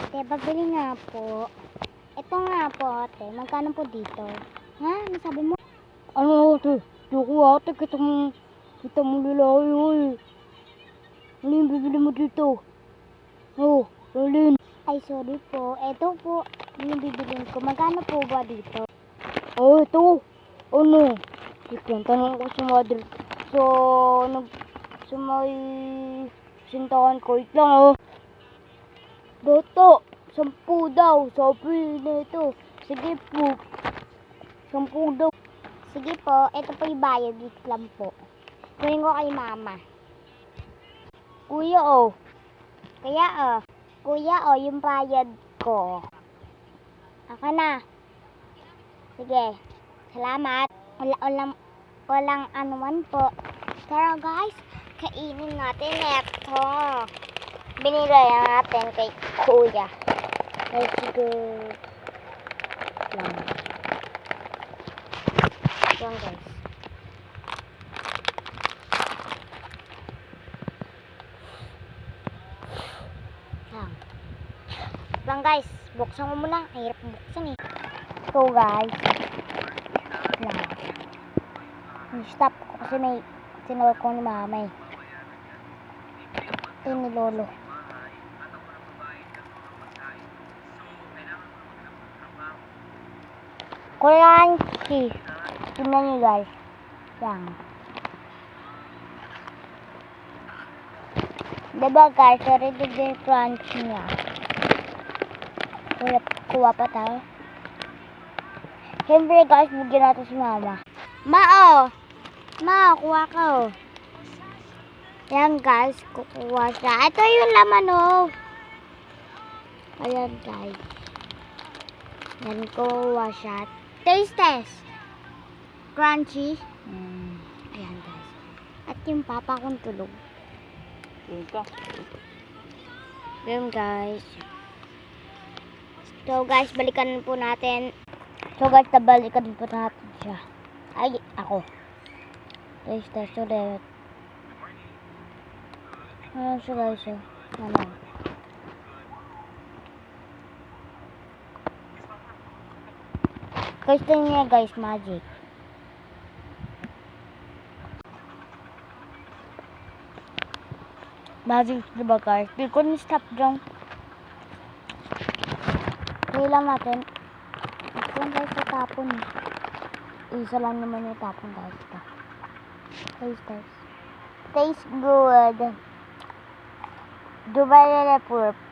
Ate, pabili nga po. Ito nga po, ate. Magkano po dito? Ha? Ano sabi mo? Ano ate? Doko ate, kita mo lalaki oy. Ano yung bibili mo dito? Oh, Rolin. Ay, sorry po. Ito po yung bibilin ko. Magkano po ba dito? Oh, ito. Ano? Ikwenta lang ko sa mother. So, sa may sintahan ko. Wait lang oh. Bata, 10 daw. Sabi na ito. Sige po. 10 daw. Sige po. Ito po yung bayad. Wait lang po. Kunin ko kay mama. Kuya oh. Kuya, yung bayad ko. Ako na. Sige. Salamat. Walang anuman po. Pero guys, kainin natin ito. Binili natin kay kuya. Ay, sige. Lang. Yan guys. Lang guys, buksan mo muna. Ang hirap buksan eh. So guys. Yan. Stop ko kasi may sinawag ko ni mama eh. Ito ni lolo. Crunchy. Tingnan nyo guys. Yan. Diba guys, ready din crunchy niya. Kuha pa tayo. Siyempre guys, bigyan natin si mama. Ma, kuha ka oh. Yan guys, kukuha siya. Ito yung laman oh. Ayan guys. Yan, kuha siya. Taste test. Crunchy. Ayan guys. At yung papa kong tulog. Yan guys. So guys, balikan po natin. So guys, nabalikan po natin siya. Ay, ako. Taste test ulit. Ayan siya guys. Ano? Guys, tingnan niya guys, magic. Magic, diba guys? Di ko ni-stop dyan. Kailan natin. Ito guys, sa tapon. Isa lang naman yung tapon guys. Ito. Taste test. Tastes good. Dubai na purple.